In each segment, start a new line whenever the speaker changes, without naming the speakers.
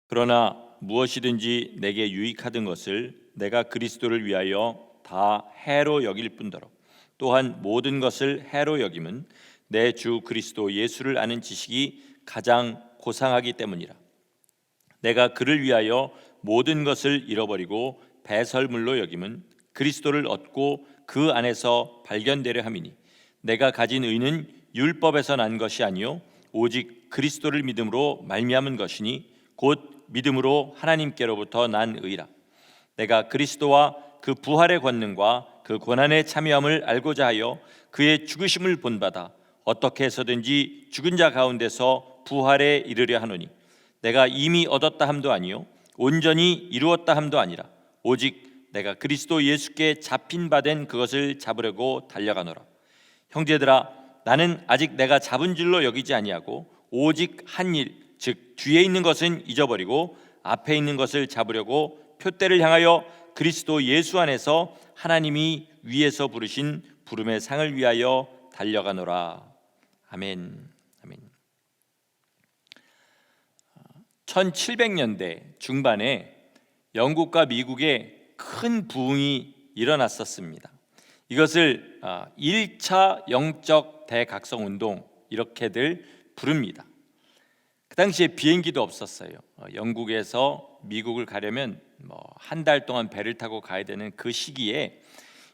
그러나 무엇이든지 내게 유익하던 것을 내가 그리스도를 위하여 다 해로 여길 뿐더러 또한 모든 것을 해로 여김은 내 주 그리스도 예수를 아는 지식이 가장 고상하기 때문이라. 내가 그를 위하여 모든 것을 잃어버리고 배설물로 여김은 그리스도를 얻고 그 안에서 발견되려 함이니 내가 가진 의는 율법에서 난 것이 아니요 오직 그리스도를 믿음으로 말미암은 것이니 곧 믿음으로 하나님께로부터 난 의라. 내가 그리스도와 그 부활의 권능과 그 고난의 참여함을 알고자 하여 그의 죽으심을 본받아 어떻게 해서든지 죽은 자 가운데서 부활에 이르려 하노니 내가 이미 얻었다 함도 아니요 온전히 이루었다 함도 아니라 오직 내가 그리스도 예수께 잡힌 바 된 그것을 잡으려고 달려가노라. 형제들아, 나는 아직 내가 잡은 줄로 여기지 아니하고 오직 한 일, 즉 뒤에 있는 것은 잊어버리고 앞에 있는 것을 잡으려고 표대를 향하여 그리스도 예수 안에서 하나님이 위에서 부르신 부름의 상을 위하여 달려가노라. 아멘. 아멘. 1700년대 중반에 영국과 미국에 큰 부흥이 일어났었습니다. 이것을 1차 영적 대각성 운동 이렇게들 부릅니다. 그 당시에 비행기도 없었어요. 영국에서 미국을 가려면 한 달 동안 배를 타고 가야 되는 그 시기에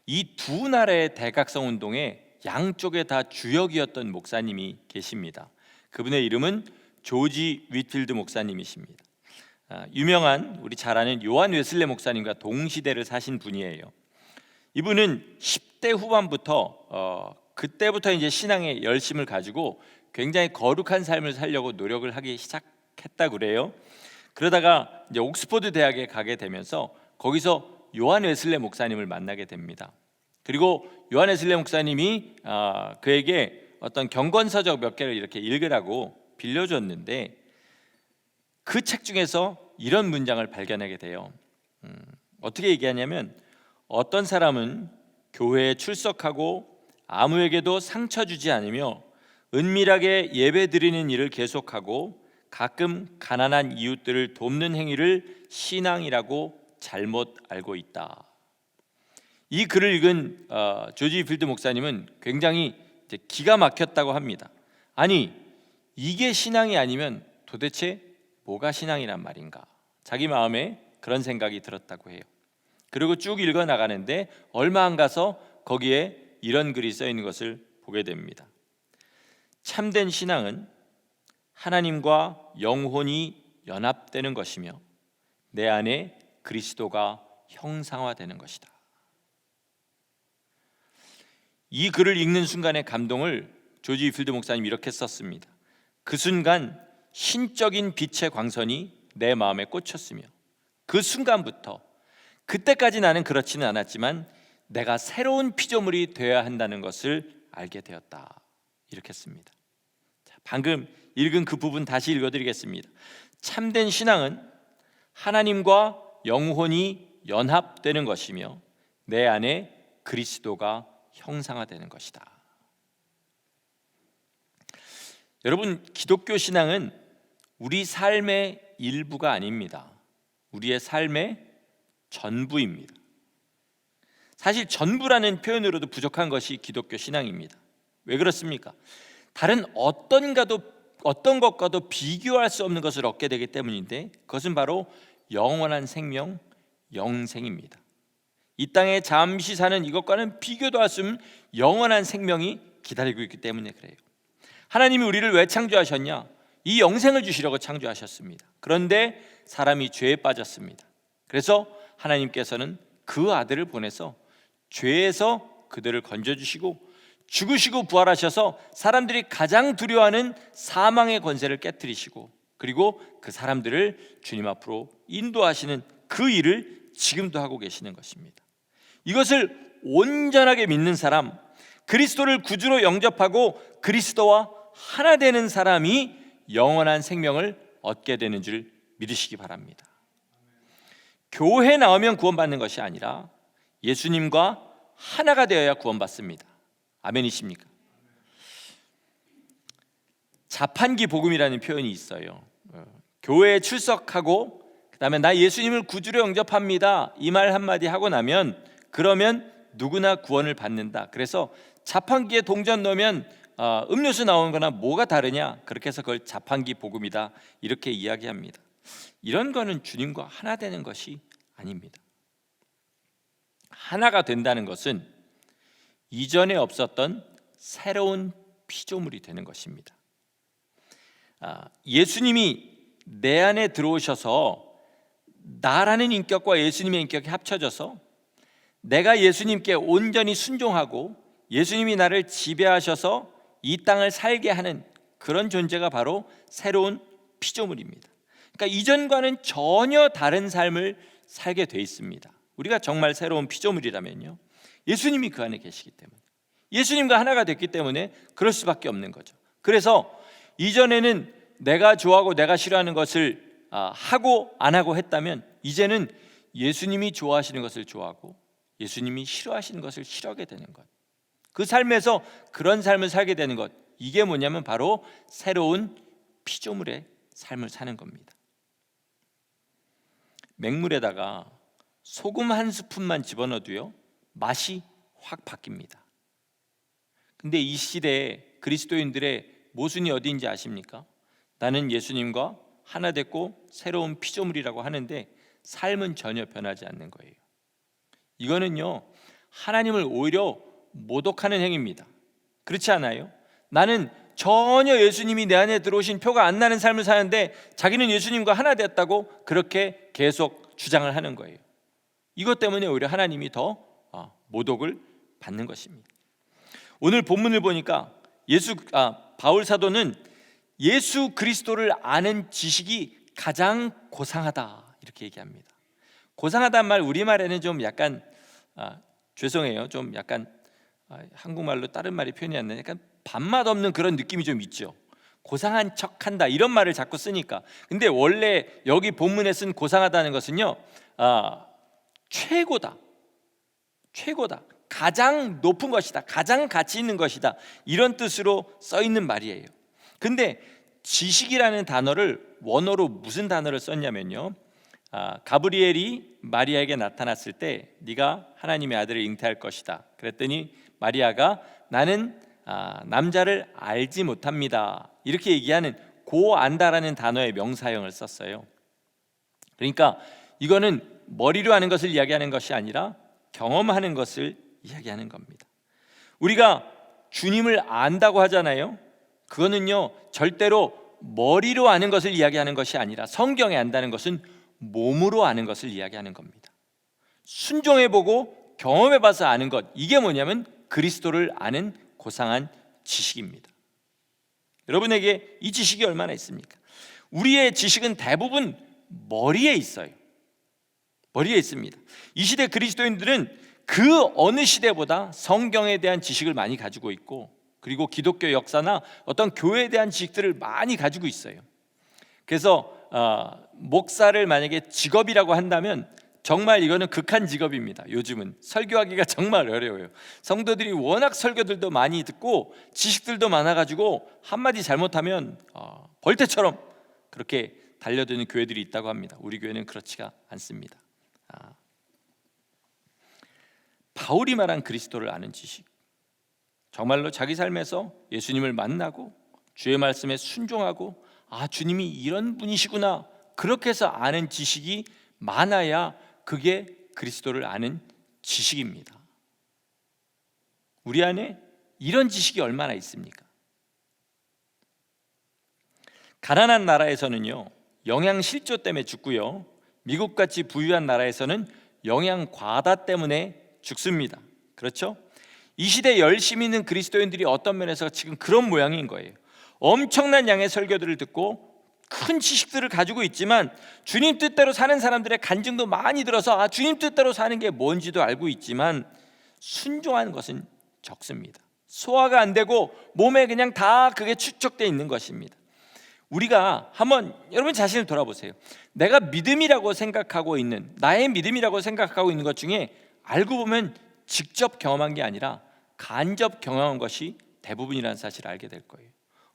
이 두 나라의 대각성 운동에 양쪽에 다 주역이었던 목사님이 계십니다. 그분의 이름은 조지 윗필드 목사님이십니다. 유명한 우리 잘 아는 요한 웨슬레 목사님과 동시대를 사신 분이에요. 이분은 10대 후반부터 그때부터 이제 신앙의 열심을 가지고 굉장히 거룩한 삶을 살려고 노력을 하기 시작했다 그래요. 그러다가 이제 옥스퍼드 대학에 가게 되면서 거기서 요한 웨슬레 목사님을 만나게 됩니다. 그리고 요한 웨슬레 목사님이 그에게 어떤 경건서적 몇 개를 이렇게 읽으라고 빌려줬는데 그 책 중에서 이런 문장을 발견하게 돼요. 어떻게 얘기하냐면 어떤 사람은 교회에 출석하고 아무에게도 상처 주지 않으며 은밀하게 예배 드리는 일을 계속하고 가끔 가난한 이웃들을 돕는 행위를 신앙이라고 잘못 알고 있다. 이 글을 읽은 조지 필드 목사님은 굉장히 기가 막혔다고 합니다. 아니, 이게 신앙이 아니면 도대체 뭐가 신앙이란 말인가? 자기 마음에 그런 생각이 들었다고 해요. 그리고 쭉 읽어 나가는데 얼마 안 가서 거기에 이런 글이 써 있는 것을 보게 됩니다. 참된 신앙은 하나님과 영혼이 연합되는 것이며 내 안에 그리스도가 형상화되는 것이다. 이 글을 읽는 순간의 감동을 조지 필드 목사님이 이렇게 썼습니다. 그 순간 신적인 빛의 광선이 내 마음에 꽂혔으며 그 순간부터 그때까지 나는 그렇지는 않았지만 내가 새로운 피조물이 되어야 한다는 것을 알게 되었다. 이렇게 씁니다. 방금 읽은 그 부분 다시 읽어드리겠습니다. 참된 신앙은 하나님과 영혼이 연합되는 것이며 내 안에 그리스도가 형상화되는 것이다. 여러분, 기독교 신앙은 우리 삶의 일부가 아닙니다. 우리의 삶의 전부입니다. 사실 전부라는 표현으로도 부족한 것이 기독교 신앙입니다. 왜 그렇습니까? 다른 어떤 것과도 비교할 수 없는 것을 얻게 되기 때문인데 그것은 바로 영원한 생명, 영생입니다. 이 땅에 잠시 사는 이것과는 비교도 할 수 없는 영원한 생명이 기다리고 있기 때문에 그래요. 하나님이 우리를 왜 창조하셨냐? 이 영생을 주시려고 창조하셨습니다. 그런데 사람이 죄에 빠졌습니다. 그래서 하나님께서는 그 아들을 보내서 죄에서 그들을 건져주시고 죽으시고 부활하셔서 사람들이 가장 두려워하는 사망의 권세를 깨뜨리시고 그리고 그 사람들을 주님 앞으로 인도하시는 그 일을 지금도 하고 계시는 것입니다. 이것을 온전하게 믿는 사람, 그리스도를 구주로 영접하고 그리스도와 하나 되는 사람이 영원한 생명을 얻게 되는 줄 믿으시기 바랍니다. 교회 나오면 구원받는 것이 아니라 예수님과 하나가 되어야 구원받습니다. 아멘이십니까? 자판기 복음이라는 표현이 있어요. 교회에 출석하고 그다음에 나 예수님을 구주로 영접합니다 이 말 한마디 하고 나면 그러면 누구나 구원을 받는다. 그래서 자판기에 동전 넣으면 음료수 나오는 거나 뭐가 다르냐, 그렇게 해서 그걸 자판기 복음이다 이렇게 이야기합니다. 이런 거는 주님과 하나 되는 것이 아닙니다. 하나가 된다는 것은 이전에 없었던 새로운 피조물이 되는 것입니다. 예수님이 내 안에 들어오셔서 나라는 인격과 예수님의 인격이 합쳐져서 내가 예수님께 온전히 순종하고 예수님이 나를 지배하셔서 이 땅을 살게 하는 그런 존재가 바로 새로운 피조물입니다. 그러니까 이전과는 전혀 다른 삶을 살게 돼 있습니다. 우리가 정말 새로운 피조물이라면요, 예수님이 그 안에 계시기 때문에, 예수님과 하나가 됐기 때문에 그럴 수밖에 없는 거죠. 그래서 이전에는 내가 좋아하고 내가 싫어하는 것을 하고 안 하고 했다면 이제는 예수님이 좋아하시는 것을 좋아하고 예수님이 싫어하시는 것을 싫어하게 되는 것, 그 삶에서 그런 삶을 살게 되는 것, 이게 뭐냐면 바로 새로운 피조물의 삶을 사는 겁니다. 맹물에다가 소금 한 스푼만 집어넣어도요 맛이 확 바뀝니다. 근데 이 시대에 그리스도인들의 모순이 어디인지 아십니까? 나는 예수님과 하나 됐고 새로운 피조물이라고 하는데 삶은 전혀 변하지 않는 거예요. 이거는요 하나님을 오히려 모독하는 행위입니다. 그렇지 않아요? 나는 전혀 예수님이 내 안에 들어오신 표가 안 나는 삶을 사는데 자기는 예수님과 하나 됐다고 그렇게 계속 주장을 하는 거예요. 이것 때문에 오히려 하나님이 더 모독을 받는 것입니다. 오늘 본문을 보니까 바울 사도는 예수 그리스도를 아는 지식이 가장 고상하다 이렇게 얘기합니다. 고상하다는 말 우리말에는 좀 약간 죄송해요, 좀 약간 한국말로 다른 말이 표현이 안 나요. 약간 밥맛 없는 그런 느낌이 좀 있죠. 고상한 척한다 이런 말을 자꾸 쓰니까. 근데 원래 여기 본문에 쓴 고상하다는 것은요 최고다, 가장 높은 것이다, 가장 가치 있는 것이다, 이런 뜻으로 써 있는 말이에요. 근데 지식이라는 단어를 원어로 무슨 단어를 썼냐면요, 가브리엘이 마리아에게 나타났을 때 네가 하나님의 아들을 잉태할 것이다 그랬더니 마리아가 나는 남자를 알지 못합니다 이렇게 얘기하는 고안다라는 단어의 명사형을 썼어요. 그러니까 이거는 머리로 하는 것을 이야기하는 것이 아니라 경험하는 것을 이야기하는 겁니다. 우리가 주님을 안다고 하잖아요. 그거는요 절대로 머리로 아는 것을 이야기하는 것이 아니라 성경에 안다는 것은 몸으로 아는 것을 이야기하는 겁니다. 순종해보고 경험해봐서 아는 것, 이게 뭐냐면 그리스도를 아는 고상한 지식입니다. 여러분에게 이 지식이 얼마나 있습니까? 우리의 지식은 대부분 머리에 있어요. 머리에 있습니다. 이 시대 그리스도인들은 그 어느 시대보다 성경에 대한 지식을 많이 가지고 있고, 그리고 기독교 역사나 어떤 교회에 대한 지식들을 많이 가지고 있어요. 그래서 목사를 만약에 직업이라고 한다면 정말 이거는 극한 직업입니다. 요즘은 설교하기가 정말 어려워요. 성도들이 워낙 설교들도 많이 듣고 지식들도 많아가지고 한마디 잘못하면 벌떼처럼 그렇게 달려드는 교회들이 있다고 합니다. 우리 교회는 그렇지가 않습니다. 바울이 말한 그리스도를 아는 지식, 정말로 자기 삶에서 예수님을 만나고 주의 말씀에 순종하고 주님이 이런 분이시구나 그렇게 해서 아는 지식이 많아야 그게 그리스도를 아는 지식입니다. 우리 안에 이런 지식이 얼마나 있습니까? 가난한 나라에서는요 영양 실조 때문에 죽고요, 미국같이 부유한 나라에서는 영양 과다 때문에 죽습니다. 그렇죠? 이 시대에 열심히 있는 그리스도인들이 어떤 면에서 지금 그런 모양인 거예요. 엄청난 양의 설교들을 듣고 큰 지식들을 가지고 있지만 주님 뜻대로 사는 사람들의 간증도 많이 들어서 주님 뜻대로 사는 게 뭔지도 알고 있지만 순종하는 것은 적습니다. 소화가 안 되고 몸에 그냥 다 그게 축적되어 있는 것입니다. 우리가 한번 여러분 자신을 돌아보세요. 내가 믿음이라고 생각하고 있는, 나의 믿음이라고 생각하고 있는 것 중에 알고 보면 직접 경험한 게 아니라 간접 경험한 것이 대부분이라는 사실을 알게 될 거예요.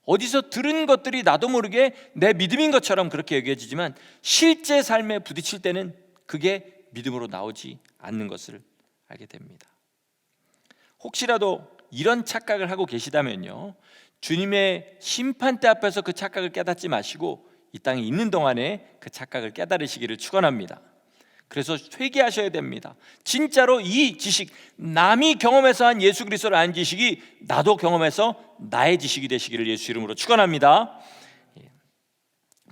어디서 들은 것들이 나도 모르게 내 믿음인 것처럼 그렇게 여겨지지만 실제 삶에 부딪힐 때는 그게 믿음으로 나오지 않는 것을 알게 됩니다. 혹시라도 이런 착각을 하고 계시다면요, 주님의 심판대 앞에서 그 착각을 깨닫지 마시고 이 땅에 있는 동안에 그 착각을 깨달으시기를 축원합니다. 그래서 회개하셔야 됩니다. 진짜로 이 지식, 남이 경험해서 한 예수 그리스도를 아는 지식이 나도 경험해서 나의 지식이 되시기를 예수 이름으로 축원합니다.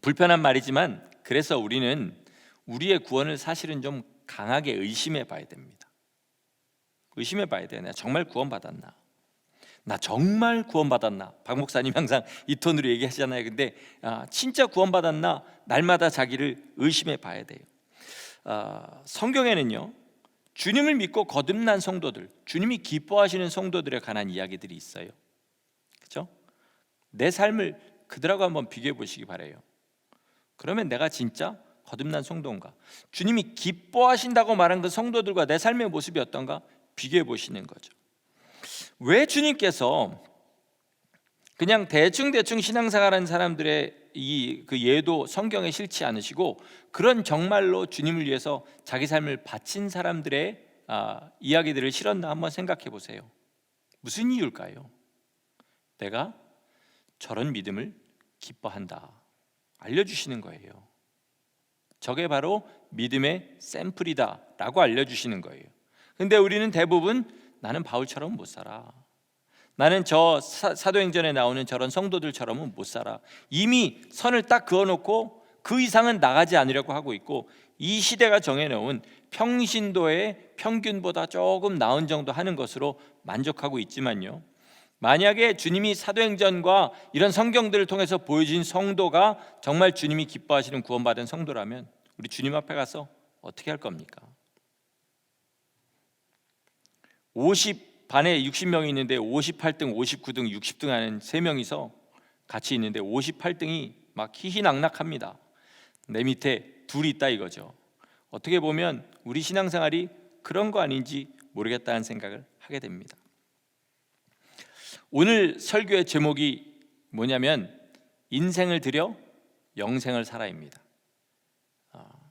불편한 말이지만 그래서 우리는 우리의 구원을 사실은 좀 강하게 의심해 봐야 됩니다. 의심해 봐야 돼요. 내가 정말 구원받았나? 나 정말 구원받았나? 박 목사님 항상 이 톤으로 얘기하시잖아요. 근데 진짜 구원받았나? 날마다 자기를 의심해 봐야 돼요. 성경에는요, 주님을 믿고 거듭난 성도들, 주님이 기뻐하시는 성도들에 관한 이야기들이 있어요. 그렇죠? 내 삶을 그들하고 한번 비교해 보시기 바라요. 그러면 내가 진짜 거듭난 성도인가? 주님이 기뻐하신다고 말한 그 성도들과 내 삶의 모습이 어떤가? 비교해 보시는 거죠. 왜 주님께서 그냥 대충 신앙생활하는 사람들의 그 예도 성경에 싫지 않으시고 그런 정말로 주님을 위해서 자기 삶을 바친 사람들의 이야기들을 실었나 한번 생각해 보세요. 무슨 이유일까요? 내가 저런 믿음을 기뻐한다 알려주시는 거예요. 저게 바로 믿음의 샘플이다 라고 알려주시는 거예요. 근데 우리는 대부분 나는 바울처럼 못 살아, 나는 저 사도행전에 나오는 저런 성도들처럼은 못 살아, 이미 선을 딱 그어놓고 그 이상은 나가지 않으려고 하고 있고 이 시대가 정해놓은 평신도의 평균보다 조금 나은 정도 하는 것으로 만족하고 있지만요, 만약에 주님이 사도행전과 이런 성경들을 통해서 보여진 성도가 정말 주님이 기뻐하시는 구원받은 성도라면 우리 주님 앞에 가서 어떻게 할 겁니까? 반에 60명이 있는데 58등, 59등, 60등 하는 3명이서 같이 있는데 58등이 막 희희낙낙합니다. 내 밑에 둘이 있다 이거죠. 어떻게 보면 우리 신앙생활이 그런 거 아닌지 모르겠다는 생각을 하게 됩니다. 오늘 설교의 제목이 뭐냐면 인생을 들여 영생을 살아입니다.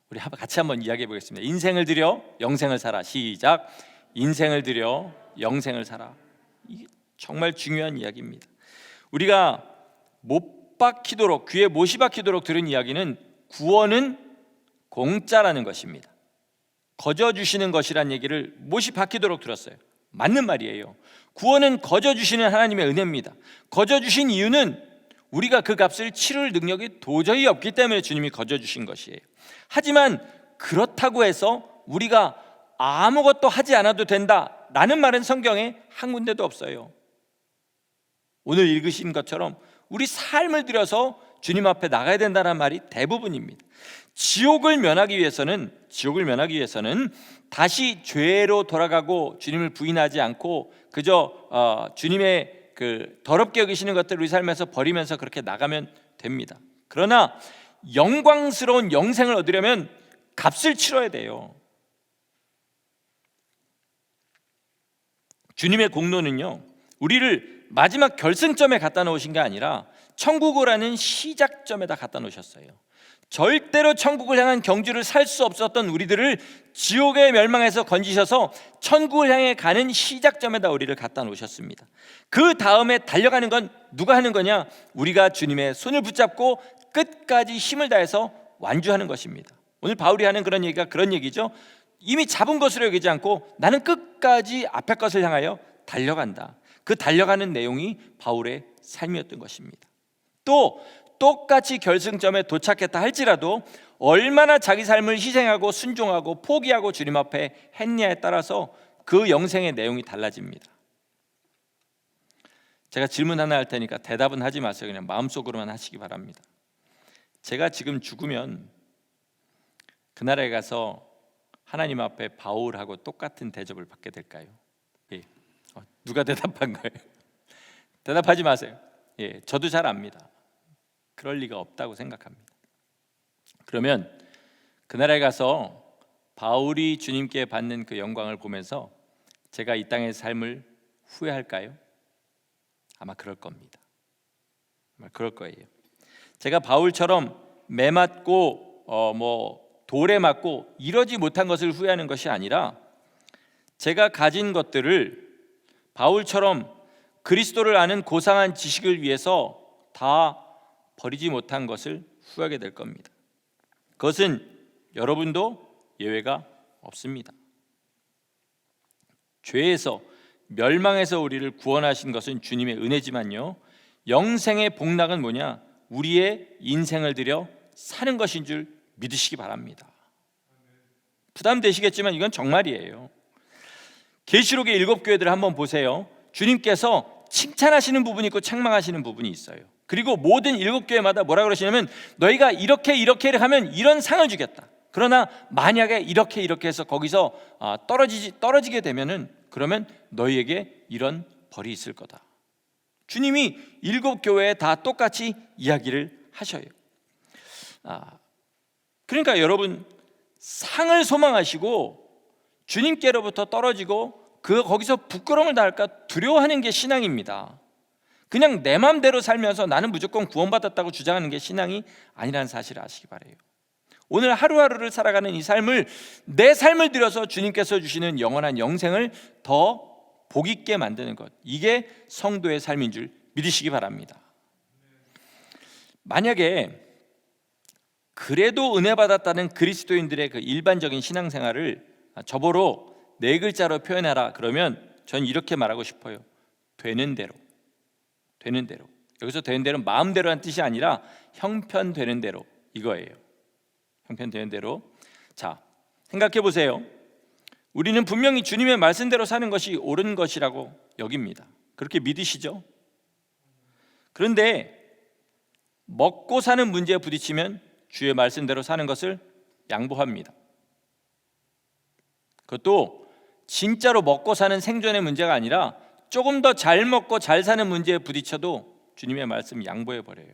우리 같이 한번 이야기해 보겠습니다. 인생을 들여 영생을 살아. 시작. 인생을 들여 영생을 살아. 이게 정말 중요한 이야기입니다. 우리가 못 박히도록, 귀에 못이 박히도록 들은 이야기는 구원은 공짜라는 것입니다. 거저 주시는 것이란 얘기를 못이 박히도록 들었어요. 맞는 말이에요. 구원은 거저 주시는 하나님의 은혜입니다. 거저 주신 이유는 우리가 그 값을 치를 능력이 도저히 없기 때문에 주님이 거저 주신 것이에요. 하지만 그렇다고 해서 우리가 아무것도 하지 않아도 된다라는 말은 성경에 한 군데도 없어요. 오늘 읽으신 것처럼 우리 삶을 들여서 주님 앞에 나가야 된다는 말이 대부분입니다. 지옥을 면하기 위해서는 다시 죄로 돌아가고 주님을 부인하지 않고 그저 주님의 그 더럽게 여기시는 것들을 우리 삶에서 버리면서 그렇게 나가면 됩니다. 그러나 영광스러운 영생을 얻으려면 값을 치러야 돼요. 주님의 공로는요, 우리를 마지막 결승점에 갖다 놓으신 게 아니라 천국을 하는 시작점에다 갖다 놓으셨어요. 절대로 천국을 향한 경주를 살 수 없었던 우리들을 지옥의 멸망에서 건지셔서 천국을 향해 가는 시작점에다 우리를 갖다 놓으셨습니다. 그 다음에 달려가는 건 누가 하는 거냐? 우리가 주님의 손을 붙잡고 끝까지 힘을 다해서 완주하는 것입니다. 오늘 바울이 하는 그런 얘기가 그런 얘기죠. 이미 잡은 것으로 여기지 않고 나는 끝까지 앞에 것을 향하여 달려간다. 그 달려가는 내용이 바울의 삶이었던 것입니다. 또 똑같이 결승점에 도착했다 할지라도 얼마나 자기 삶을 희생하고 순종하고 포기하고 주님 앞에 했냐에 따라서 그 영생의 내용이 달라집니다. 제가 질문 하나 할 테니까 대답은 하지 마세요. 그냥 마음속으로만 하시기 바랍니다. 제가 지금 죽으면 그날에 가서 하나님 앞에 바울하고 똑같은 대접을 받게 될까요? 예. 누가 대답한 거예요? 대답하지 마세요. 예, 저도 잘 압니다. 그럴 리가 없다고 생각합니다. 그러면 그날에 가서 바울이 주님께 받는 그 영광을 보면서 제가 이 땅의 삶을 후회할까요? 아마 그럴 겁니다. 그럴 거예요. 제가 바울처럼 매 맞고 돌에 맞고 이러지 못한 것을 후회하는 것이 아니라 제가 가진 것들을 바울처럼 그리스도를 아는 고상한 지식을 위해서 다 버리지 못한 것을 후회하게 될 겁니다. 그것은 여러분도 예외가 없습니다. 죄에서 멸망에서 우리를 구원하신 것은 주님의 은혜지만요, 영생의 복락은 뭐냐? 우리의 인생을 들여 사는 것인 줄 믿으시기 바랍니다. 부담되시겠지만 이건 정말이에요. 계시록의 7교회들을 한번 보세요. 주님께서 칭찬하시는 부분이 있고 책망하시는 부분이 있어요. 그리고 모든 7교회마다 뭐라 그러시냐면 너희가 이렇게 하면 이런 상을 주겠다. 그러나 만약에 이렇게 해서 거기서 떨어지게 되면은 그러면 너희에게 이런 벌이 있을 거다. 주님이 7교회에 다 똑같이 이야기를 하셔요. 그러니까 여러분, 상을 소망하시고 주님께로부터 떨어지고 거기서 부끄러움을 당할까 두려워하는 게 신앙입니다. 그냥 내 마음대로 살면서 나는 무조건 구원받았다고 주장하는 게 신앙이 아니라는 사실을 아시기 바라요. 오늘 하루하루를 살아가는 이 삶을, 내 삶을 들여서 주님께서 주시는 영원한 영생을 더 복 있게 만드는 것, 이게 성도의 삶인 줄 믿으시기 바랍니다. 만약에 그래도 은혜 받았다는 그리스도인들의 그 일반적인 신앙생활을 저보로 4글자로 표현하라 그러면 전 이렇게 말하고 싶어요. 되는 대로. 여기서 되는 대로는 마음대로란 뜻이 아니라 형편되는 대로, 이거예요. 형편되는 대로. 자, 생각해 보세요. 우리는 분명히 주님의 말씀대로 사는 것이 옳은 것이라고 여깁니다. 그렇게 믿으시죠? 그런데 먹고 사는 문제에 부딪히면 주의 말씀대로 사는 것을 양보합니다. 그것도 진짜로 먹고 사는 생존의 문제가 아니라 조금 더 잘 먹고 잘 사는 문제에 부딪혀도 주님의 말씀 양보해 버려요.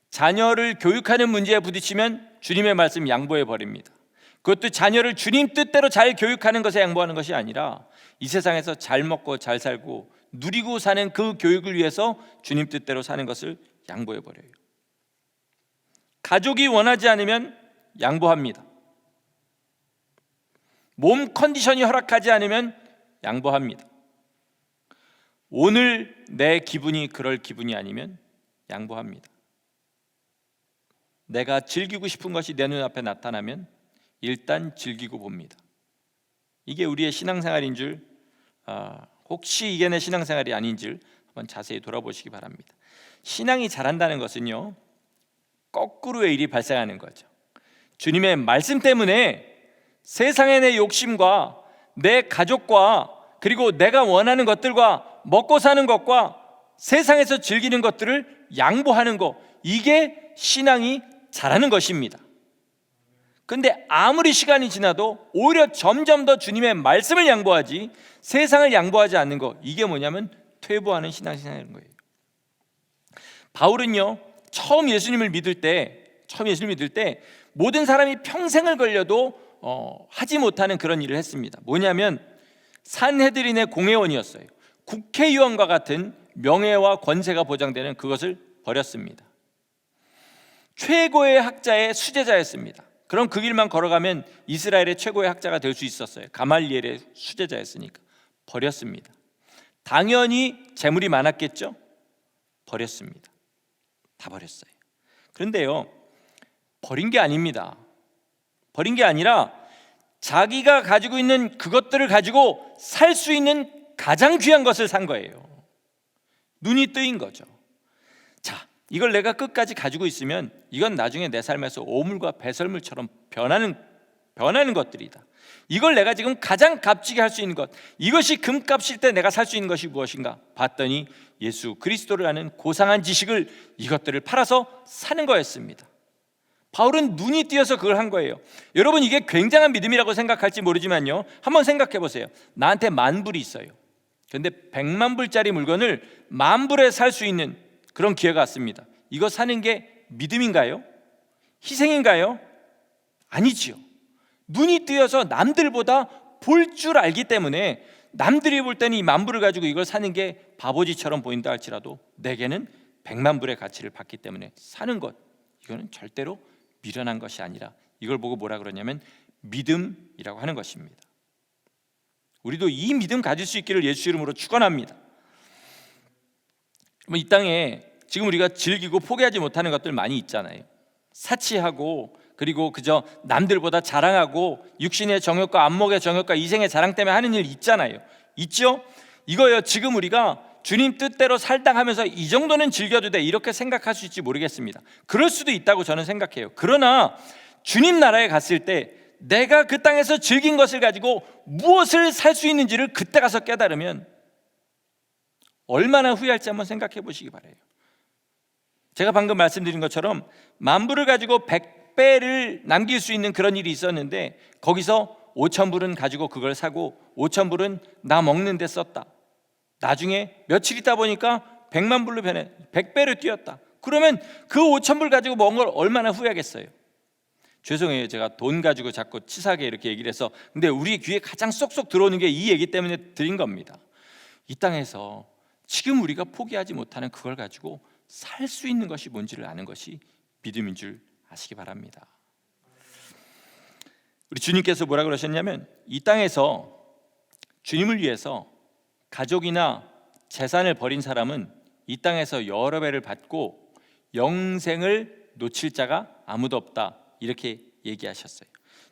자녀를 교육하는 문제에 부딪히면 주님의 말씀 양보해 버립니다. 그것도 자녀를 주님 뜻대로 잘 교육하는 것에 양보하는 것이 아니라 이 세상에서 잘 먹고 잘 살고 누리고 사는 그 교육을 위해서 주님 뜻대로 사는 것을 양보해 버려요. 가족이 원하지 않으면 양보합니다. 몸 컨디션이 허락하지 않으면 양보합니다. 오늘 내 기분이 그럴 기분이 아니면 양보합니다. 내가 즐기고 싶은 것이 내 눈앞에 나타나면 일단 즐기고 봅니다. 이게 우리의 신앙생활인 줄, 혹시 이게 내 신앙생활이 아닌 줄 한번 자세히 돌아보시기 바랍니다. 신앙이 자란다는 것은요, 거꾸로의 일이 발생하는 거죠. 주님의 말씀 때문에 세상의 내 욕심과 내 가족과 그리고 내가 원하는 것들과 먹고 사는 것과 세상에서 즐기는 것들을 양보하는 것, 이게 신앙이 자라는 것입니다. 근데 아무리 시간이 지나도 오히려 점점 더 주님의 말씀을 양보하지 세상을 양보하지 않는 것, 이게 뭐냐면 퇴보하는 신앙생활인 거예요. 바울은요, 처음 예수님을 믿을 때 모든 사람이 평생을 걸려도 하지 못하는 그런 일을 했습니다. 뭐냐면 산헤드린의 공회원이었어요. 국회의원과 같은 명예와 권세가 보장되는 그것을 버렸습니다. 최고의 학자의 수제자였습니다. 그럼 그 길만 걸어가면 이스라엘의 최고의 학자가 될 수 있었어요. 가말리엘의 수제자였으니까. 버렸습니다. 당연히 재물이 많았겠죠? 버렸습니다. 다 버렸어요. 그런데요, 버린 게 아닙니다. 버린 게 아니라 자기가 가지고 있는 그것들을 가지고 살 수 있는 가장 귀한 것을 산 거예요. 눈이 뜨인 거죠. 자, 이걸 내가 끝까지 가지고 있으면 이건 나중에 내 삶에서 오물과 배설물처럼 변하는 것들이다. 이걸 내가 지금 가장 값지게 할 수 있는 것, 이것이 금값일 때 내가 살 수 있는 것이 무엇인가 봤더니 예수 그리스도를 아는 고상한 지식을, 이것들을 팔아서 사는 거였습니다. 바울은 눈이 띄어서 그걸 한 거예요. 여러분, 이게 굉장한 믿음이라고 생각할지 모르지만요, 한번 생각해 보세요. 나한테 10,000불이 있어요. 근데 100,000불짜리 물건을 10,000불에 살 수 있는 그런 기회가 왔습니다. 이거 사는 게 믿음인가요? 희생인가요? 아니지요. 눈이 뜨여서 남들보다 볼 줄 알기 때문에 남들이 볼 때는 이 10,000불을 가지고 이걸 사는 게 바보짓처럼 보인다 할지라도 내게는 100만 불의 가치를 받기 때문에 사는 것, 이거는 절대로 미련한 것이 아니라 이걸 보고 뭐라 그러냐면 믿음이라고 하는 것입니다. 우리도 이 믿음 가질 수 있기를 예수 이름으로 축원합니다. 이 땅에 지금 우리가 즐기고 포기하지 못하는 것들 많이 있잖아요. 사치하고, 그리고 그저 남들보다 자랑하고, 육신의 정욕과 안목의 정욕과 이생의 자랑 때문에 하는 일 있잖아요. 있죠? 이거요, 지금 우리가 주님 뜻대로 살다 하면서 이 정도는 즐겨도 돼, 이렇게 생각할 수 있을지 모르겠습니다. 그럴 수도 있다고 저는 생각해요. 그러나 주님 나라에 갔을 때 내가 그 땅에서 즐긴 것을 가지고 무엇을 살 수 있는지를 그때 가서 깨달으면 얼마나 후회할지 한번 생각해 보시기 바라요. 제가 방금 말씀드린 것처럼 만불을 가지고 100배를 남길 수 있는 그런 일이 있었는데, 거기서 5,000불은 가지고 그걸 사고 5,000불은 나 먹는 데 썼다. 나중에 며칠 있다 보니까 100만 불로 변해 100배로 뛰었다. 그러면 그 5,000불 가지고 먹은 걸 얼마나 후회하겠어요. 죄송해요, 제가 돈 가지고 자꾸 치사하게 이렇게 얘기를 해서. 근데 우리 귀에 가장 쏙쏙 들어오는 게 이 얘기 때문에 드린 겁니다. 이 땅에서 지금 우리가 포기하지 못하는 그걸 가지고 살 수 있는 것이 뭔지를 아는 것이 믿음인 줄 아시기 바랍니다. 우리 주님께서 뭐라 그러셨냐면, 이 땅에서 주님을 위해서 가족이나 재산을 버린 사람은 이 땅에서 여러 배를 받고 영생을 놓칠 자가 아무도 없다, 이렇게 얘기하셨어요.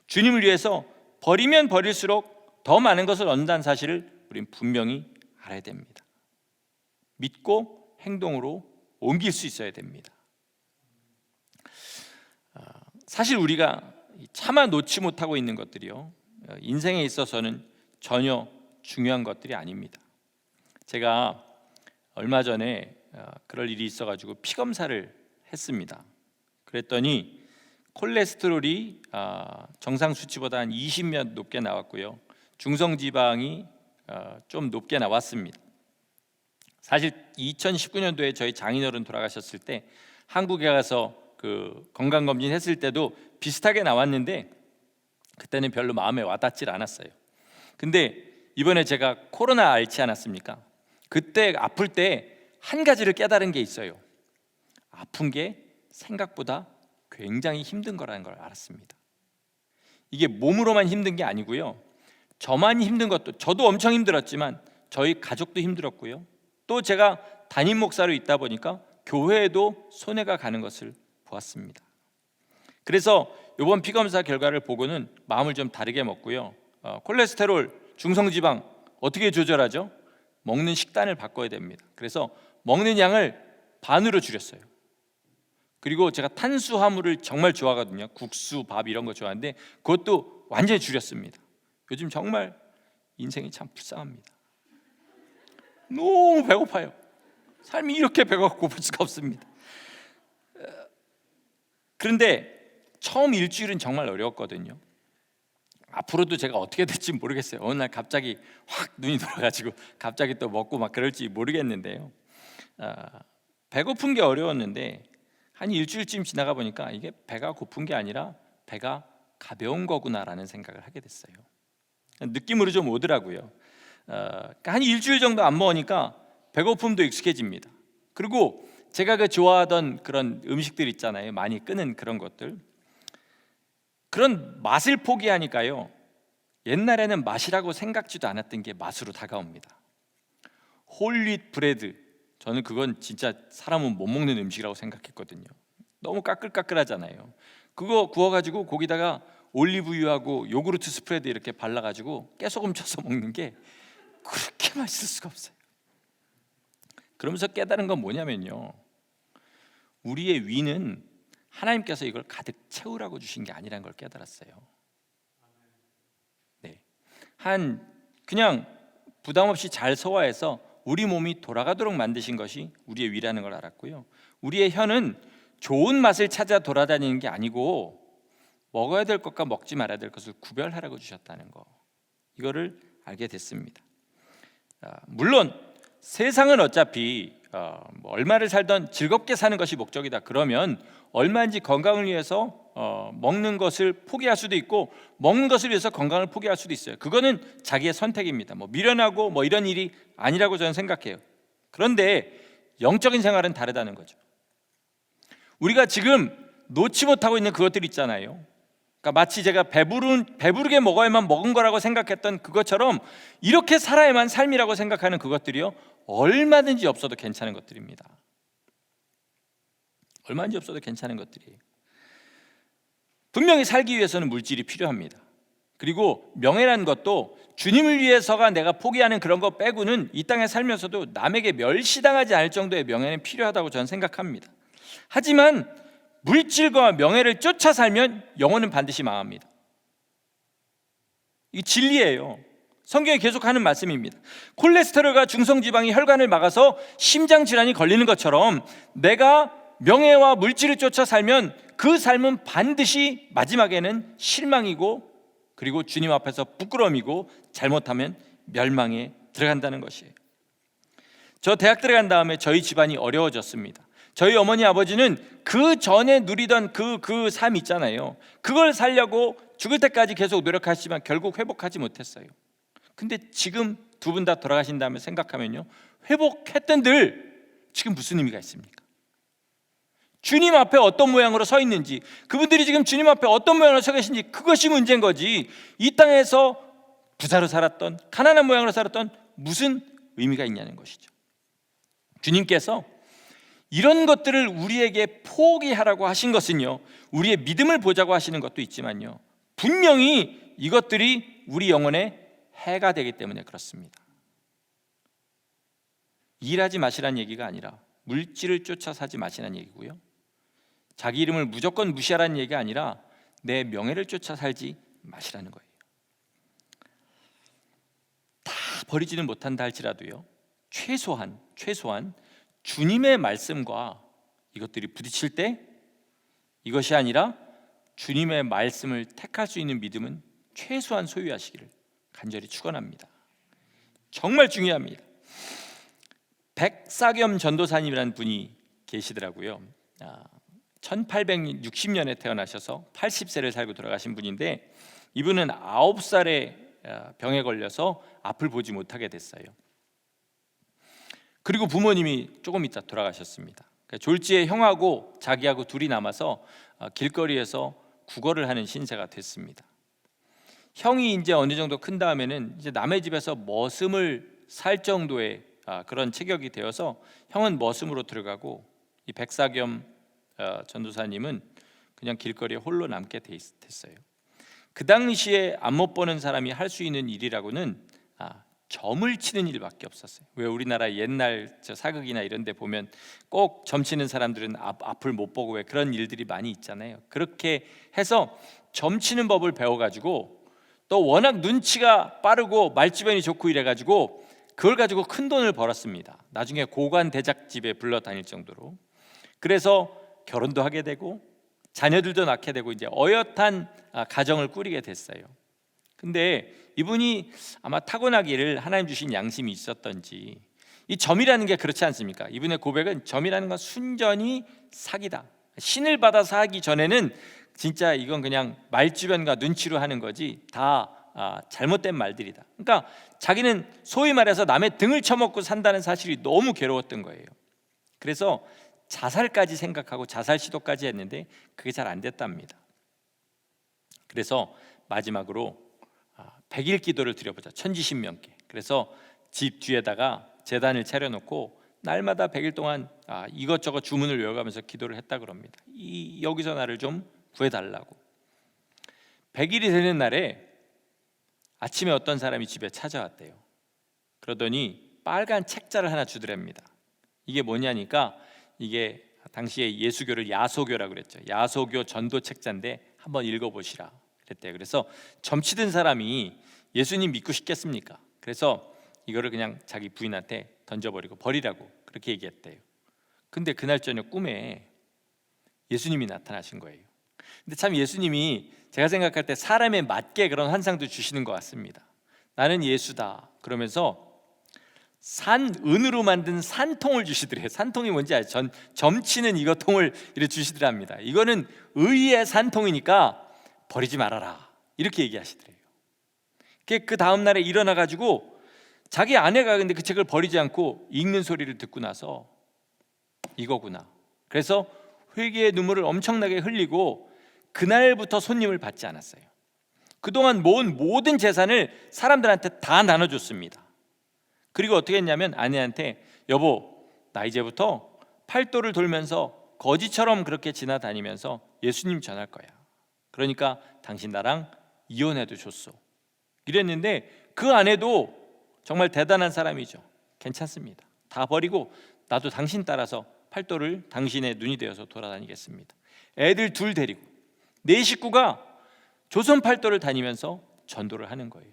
주님을 위해서 버리면 버릴수록 더 많은 것을 얻는다는 사실을 우리는 분명히 알아야 됩니다. 믿고 행동으로 옮길 수 있어야 됩니다. 사실 우리가 차마 놓지 못하고 있는 것들이요, 인생에 있어서는 전혀 중요한 것들이 아닙니다. 제가 얼마 전에 그럴 일이 있어가지고 피 검사를 했습니다. 그랬더니 콜레스테롤이 정상 수치보다 한 20몇 높게 나왔고요, 중성지방이 좀 높게 나왔습니다. 사실 2019년도에 저희 장인어른 돌아가셨을 때 한국에 가서 그 건강검진 했을 때도 비슷하게 나왔는데 그때는 별로 마음에 와닿질 않았어요. 근데 이번에 제가 코로나 앓지 않았습니까? 그때 아플 때 한 가지를 깨달은 게 있어요. 아픈 게 생각보다 굉장히 힘든 거라는 걸 알았습니다. 이게 몸으로만 힘든 게 아니고요, 저만 힘든 것도, 저도 엄청 힘들었지만 저희 가족도 힘들었고요, 또 제가 담임 목사로 있다 보니까 교회에도 손해가 가는 것을 보았습니다. 그래서 이번 피검사 결과를 보고는 마음을 좀 다르게 먹고요, 콜레스테롤, 중성지방 어떻게 조절하죠? 먹는 식단을 바꿔야 됩니다. 그래서 먹는 양을 반으로 줄였어요. 그리고 제가 탄수화물을 정말 좋아하거든요. 국수, 밥 이런 거 좋아하는데 그것도 완전히 줄였습니다. 요즘 정말 인생이 참 불쌍합니다. 너무 배고파요. 삶이 이렇게 배가 고플 수가 없습니다. 그런데 처음 일주일은 정말 어려웠거든요. 앞으로도 제가 어떻게 될지 모르겠어요. 어느 날 갑자기 확 눈이 돌아가지고 갑자기 또 먹고 막 그럴지 모르겠는데요, 배고픈 게 어려웠는데 한 일주일쯤 지나가 보니까 이게 배가 고픈 게 아니라 배가 가벼운 거구나라는 생각을 하게 됐어요. 느낌으로 좀 오더라고요. 한 일주일 정도 안 먹으니까 배고픔도 익숙해집니다. 그리고 제가 그 좋아하던 그런 음식들 있잖아요, 많이 끄는 그런 것들, 그런 맛을 포기하니까요, 옛날에는 맛이라고 생각지도 않았던 게 맛으로 다가옵니다. 홀윗 브레드, 저는 그건 진짜 사람은 못 먹는 음식이라고 생각했거든요. 너무 까끌까끌하잖아요. 그거 구워가지고 거기다가 올리브유하고 요구르트 스프레드 이렇게 발라가지고 깨소금 쳐서 먹는 게 그렇게 맛있을 수가 없어요. 그러면서 깨달은 건 뭐냐면요, 우리의 위는 하나님께서 이걸 가득 채우라고 주신 게 아니라는 걸 깨달았어요. 네, 그냥 부담 없이 잘 소화해서 우리 몸이 돌아가도록 만드신 것이 우리의 위라는 걸 알았고요, 우리의 혀는 좋은 맛을 찾아 돌아다니는 게 아니고 먹어야 될 것과 먹지 말아야 될 것을 구별하라고 주셨다는 거, 이거를 알게 됐습니다. 물론 세상은 어차피 얼마를 살던 즐겁게 사는 것이 목적이다 그러면 얼마인지 건강을 위해서 먹는 것을 포기할 수도 있고, 먹는 것을 위해서 건강을 포기할 수도 있어요. 그거는 자기의 선택입니다. 미련하고 이런 일이 아니라고 저는 생각해요. 그런데 영적인 생활은 다르다는 거죠. 우리가 지금 놓지 못하고 있는 그것들이 있잖아요. 그러니까 마치 제가 배부르게 먹어야만 먹은 거라고 생각했던 그것처럼 이렇게 살아야만 삶이라고 생각하는 그것들이요, 얼마든지 없어도 괜찮은 것들입니다. 얼마든지 없어도 괜찮은 것들이에요. 분명히 살기 위해서는 물질이 필요합니다. 그리고 명예라는 것도 주님을 위해서가 내가 포기하는 그런 거 빼고는 이 땅에 살면서도 남에게 멸시당하지 않을 정도의 명예는 필요하다고 저는 생각합니다. 하지만 물질과 명예를 쫓아 살면 영혼은 반드시 망합니다. 이 진리예요. 성경이 계속하는 말씀입니다. 콜레스테롤과 중성지방이 혈관을 막아서 심장질환이 걸리는 것처럼 내가 명예와 물질을 쫓아 살면 그 삶은 반드시 마지막에는 실망이고, 그리고 주님 앞에서 부끄러움이고, 잘못하면 멸망에 들어간다는 것이에요. 저 대학 들어간 다음에 저희 집안이 어려워졌습니다. 저희 어머니 아버지는 그 전에 누리던 그 삶 있잖아요, 그걸 살려고 죽을 때까지 계속 노력하시지만 결국 회복하지 못했어요. 근데 지금 두 분 다 돌아가신 다음에 생각하면요, 회복했던들 지금 무슨 의미가 있습니까? 주님 앞에 어떤 모양으로 서 있는지, 그분들이 지금 주님 앞에 어떤 모양으로 서 계신지, 그것이 문제인 거지, 이 땅에서 부자로 살았던, 가난한 모양으로 살았던 무슨 의미가 있냐는 것이죠. 주님께서 이런 것들을 우리에게 포기하라고 하신 것은요, 우리의 믿음을 보자고 하시는 것도 있지만요, 분명히 이것들이 우리 영혼에 해가 되기 때문에 그렇습니다. 일하지 마시라는 얘기가 아니라 물질을 쫓아 사지 마시라는 얘기고요, 자기 이름을 무조건 무시하라는 얘기가 아니라 내 명예를 쫓아 살지 마시라는 거예요. 다 버리지는 못한다 할지라도요, 최소한 주님의 말씀과 이것들이 부딪힐 때 이것이 아니라 주님의 말씀을 택할 수 있는 믿음은 최소한 소유하시기를 간절히 축원합니다. 정말 중요합니다. 백사겸 전도사님이라는 분이 계시더라고요. 1860년에 태어나셔서 80세를 살고 돌아가신 분인데, 이분은 9살에 병에 걸려서 앞을 보지 못하게 됐어요. 그리고 부모님이 조금 있다 돌아가셨습니다. 졸지에 형하고 자기하고 둘이 남아서 길거리에서 구걸을 하는 신세가 됐습니다. 형이 이제 어느 정도 큰 다음에는 이제 남의 집에서 머슴을 살 정도의 그런 체격이 되어서 형은 머슴으로 들어가고, 이 백사겸 전도사님은 그냥 길거리에 홀로 남게 됐어요. 그 당시에 안 못 보는 사람이 할 수 있는 일이라고는 점을 치는 일밖에 없었어요. 왜 우리나라 옛날 사극이나 이런 데 보면 꼭 점 치는 사람들은 앞을 못 보고 왜 그런 일들이 많이 있잖아요. 그렇게 해서 점 치는 법을 배워가지고, 또 워낙 눈치가 빠르고 말주변이 좋고 이래가지고 그걸 가지고 큰 돈을 벌었습니다. 나중에 고관 대작집에 불러 다닐 정도로. 그래서 결혼도 하게 되고 자녀들도 낳게 되고 이제 어엿한 가정을 꾸리게 됐어요. 근데 이분이 아마 타고나기를 하나님 주신 양심이 있었던지, 이 점이라는 게 그렇지 않습니까? 이분의 고백은 점이라는 건 순전히 사기다, 신을 받아서 하기 전에는 진짜 이건 그냥 말주변과 눈치로 하는 거지 다 잘못된 말들이다. 그러니까 자기는 소위 말해서 남의 등을 쳐먹고 산다는 사실이 너무 괴로웠던 거예요. 그래서 자살까지 생각하고 자살 시도까지 했는데 그게 잘 안 됐답니다. 그래서 마지막으로 100일 기도를 드려보자, 천지신명께. 그래서 집 뒤에다가 제단을 차려놓고 날마다 100일 동안 이것저것 주문을 외워가면서 기도를 했다 그럽니다. 여기서 나를 좀 구해달라고. 100일이 되는 날에 아침에 어떤 사람이 집에 찾아왔대요. 그러더니 빨간 책자를 하나 주더랍니다. 이게 뭐냐니까, 이게 당시에 예수교를 야소교라고 그랬죠. 야소교 전도 책자인데 한번 읽어보시라 그랬대요. 그래서 점치던 사람이 예수님 믿고 싶겠습니까? 그래서 이거를 그냥 자기 부인한테 던져버리고 버리라고 그렇게 얘기했대요. 근데 그날 저녁 꿈에 예수님이 나타나신 거예요. 근데 참 예수님이 제가 생각할 때 사람에 맞게 그런 환상도 주시는 것 같습니다. 나는 예수다 그러면서 산은으로 만든 산통을 주시더래요. 산통이 뭔지 알죠? 점치는 이거 통을 이렇게 주시더랍니다. 이거는 의의 산통이니까 버리지 말아라 이렇게 얘기하시더래요. 그 다음 날에 일어나 가지고 자기 아내가 근데 그 책을 버리지 않고 읽는 소리를 듣고 나서 이거구나. 그래서 회개의 눈물을 엄청나게 흘리고 그날부터 손님을 받지 않았어요. 그동안 모은 모든 재산을 사람들한테 다 나눠줬습니다. 그리고 어떻게 했냐면 아내한테, 여보, 나 이제부터 팔도를 돌면서 거지처럼 그렇게 지나다니면서 예수님 전할 거야. 그러니까 당신 나랑 이혼해도 좋소. 이랬는데 그 아내도 정말 대단한 사람이죠. 괜찮습니다. 다 버리고 나도 당신 따라서 팔도를 당신의 눈이 되어서 돌아다니겠습니다. 애들 둘 데리고 네 식구가 조선 팔도를 다니면서 전도를 하는 거예요.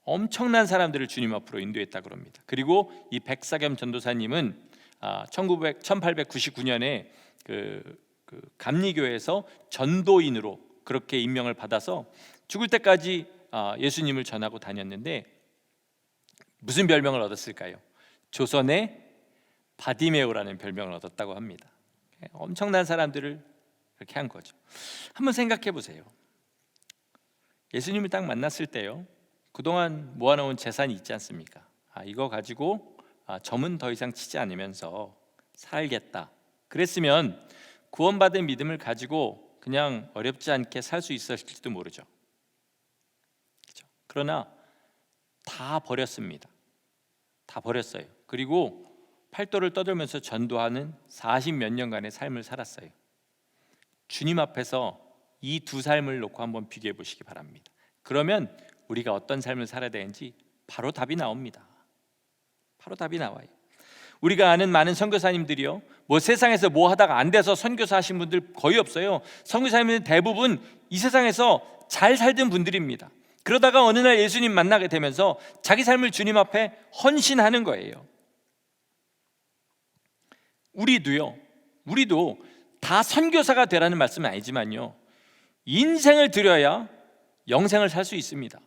엄청난 사람들을 주님 앞으로 인도했다 그럽니다. 그리고 이 백사겸 전도사님은 1899년에 그 감리교에서 전도인으로 그렇게 임명을 받아서 죽을 때까지 예수님을 전하고 다녔는데 무슨 별명을 얻었을까요? 조선의 바디메오라는 별명을 얻었다고 합니다. 엄청난 사람들을 그렇게 한 거죠. 한번 생각해 보세요. 예수님을 딱 만났을 때요, 그동안 모아놓은 재산이 있지 않습니까? 이거 가지고 점은 더 이상 치지 않으면서 살겠다. 그랬으면 구원받은 믿음을 가지고 그냥 어렵지 않게 살 수 있었을지도 모르죠. 그렇죠? 그러나 다 버렸습니다. 다 버렸어요. 그리고 팔도를 떠돌면서 전도하는 40몇 년간의 삶을 살았어요. 주님 앞에서 이 두 삶을 놓고 한번 비교해 보시기 바랍니다. 그러면 우리가 어떤 삶을 살아야 되는지 바로 답이 나옵니다. 바로 답이 나와요. 우리가 아는 많은 선교사님들이요, 뭐 세상에서 뭐 하다가 안 돼서 선교사 하신 분들 거의 없어요. 선교사님들 대부분 이 세상에서 잘 살던 분들입니다. 그러다가 어느 날 예수님 만나게 되면서 자기 삶을 주님 앞에 헌신하는 거예요. 우리도 다 선교사가 되라는 말씀은 아니지만요, 인생을 들여야 영생을 살 수 있습니다.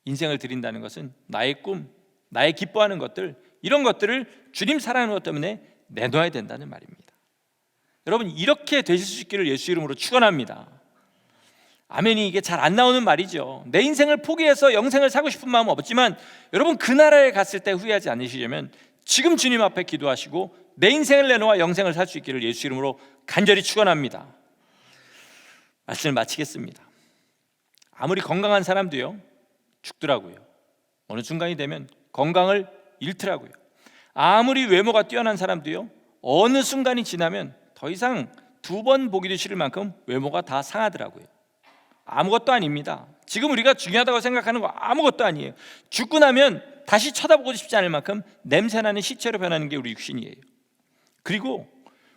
인생을 드린다는 것은 나의 꿈, 나의 기뻐하는 것들, 이런 것들을 주님 사랑하는 것 때문에 내놓아야 된다는 말입니다. 여러분, 이렇게 되실 수 있기를 예수 이름으로 축원합니다. 아멘이 이게 잘 안 나오는 말이죠. 내 인생을 포기해서 영생을 사고 싶은 마음은 없지만 여러분, 그 나라에 갔을 때 후회하지 않으시려면 지금 주님 앞에 기도하시고 내 인생을 내놓아 영생을 살 수 있기를 예수 이름으로 간절히 축원합니다. 말씀을 마치겠습니다. 아무리 건강한 사람도요, 죽더라고요. 어느 순간이 되면 건강을 잃더라고요. 아무리 외모가 뛰어난 사람도요, 어느 순간이 지나면 더 이상 두 번 보기도 싫을 만큼 외모가 다 상하더라고요. 아무것도 아닙니다. 지금 우리가 중요하다고 생각하는 거 아무것도 아니에요. 죽고 나면 다시 쳐다보고 싶지 않을 만큼 냄새나는 시체로 변하는 게 우리 육신이에요. 그리고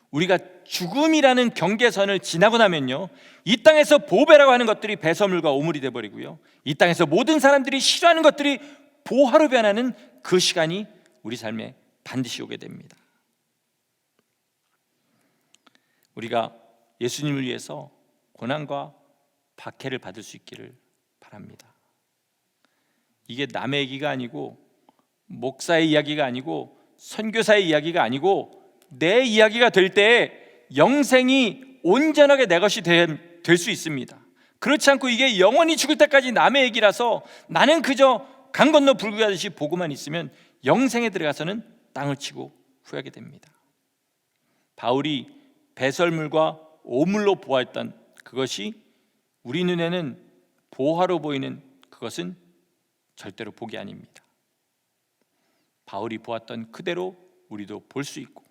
우리가 죽음이라는 경계선을 지나고 나면요, 이 땅에서 보배라고 하는 것들이 배설물과 오물이 돼버리고요, 이 땅에서 모든 사람들이 싫어하는 것들이 보화로 변하는 그 시간이 우리 삶에 반드시 오게 됩니다. 우리가 예수님을 위해서 고난과 박해를 받을 수 있기를 바랍니다. 이게 남의 얘기가 아니고 목사의 이야기가 아니고 선교사의 이야기가 아니고 내 이야기가 될 때 영생이 온전하게 내 것이 될 수 있습니다. 그렇지 않고 이게 영원히 죽을 때까지 남의 얘기라서 나는 그저 강 건너 불구하듯이 보고만 있으면 영생에 들어가서는 땅을 치고 후회하게 됩니다. 바울이 배설물과 오물로 보았던 그것이 우리 눈에는 보화로 보이는 그것은 절대로 복이 아닙니다. 바울이 보았던 그대로 우리도 볼 수 있고,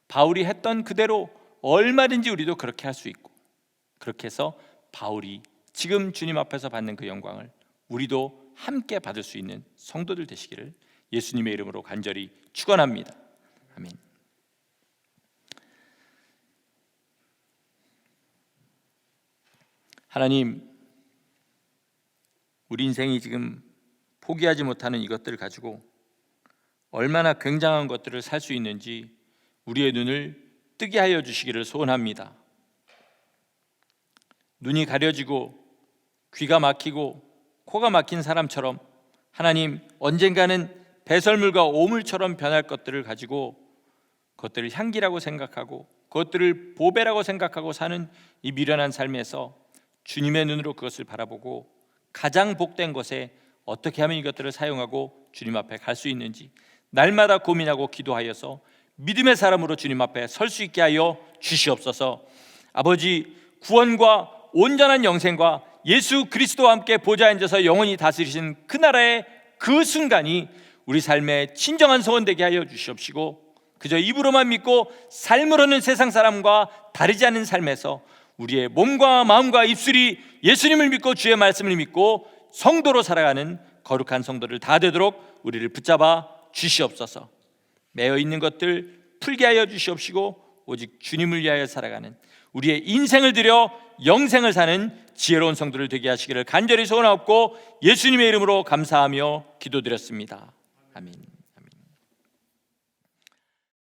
바울이 했던 그대로 얼마든지 우리도 그렇게 할 수 있고, 그렇게 해서 바울이 지금 주님 앞에서 받는 그 영광을 우리도 함께 받을 수 있는 성도들 되시기를 예수님의 이름으로 간절히 축원합니다. 아멘. 하나님, 우리 인생이 지금 포기하지 못하는 이것들을 가지고 얼마나 굉장한 것들을 살 수 있는지 우리의 눈을 뜨게 하여 주시기를 소원합니다. 눈이 가려지고 귀가 막히고 코가 막힌 사람처럼 하나님, 언젠가는 배설물과 오물처럼 변할 것들을 가지고 그것들을 향기라고 생각하고 그것들을 보배라고 생각하고 사는 이 미련한 삶에서 주님의 눈으로 그것을 바라보고 가장 복된 것에 어떻게 하면 이것들을 사용하고 주님 앞에 갈 수 있는지 날마다 고민하고 기도하여서 믿음의 사람으로 주님 앞에 설 수 있게 하여 주시옵소서. 아버지, 구원과 온전한 영생과 예수 그리스도와 함께 보좌에 앉아서 영원히 다스리신 그 나라의 그 순간이 우리 삶의 진정한 소원 되게 하여 주시옵시고, 그저 입으로만 믿고 삶으로는 세상 사람과 다르지 않은 삶에서 우리의 몸과 마음과 입술이 예수님을 믿고 주의 말씀을 믿고 성도로 살아가는 거룩한 성도를 다 되도록 우리를 붙잡아 주시옵소서. 매여 있는 것들 풀게 하여 주시옵시고, 오직 주님을 위하여 살아가는 우리의 인생을 들여 영생을 사는 지혜로운 성도를 되게 하시기를 간절히 소원하옵고 예수님의 이름으로 감사하며 기도드렸습니다. 아멘.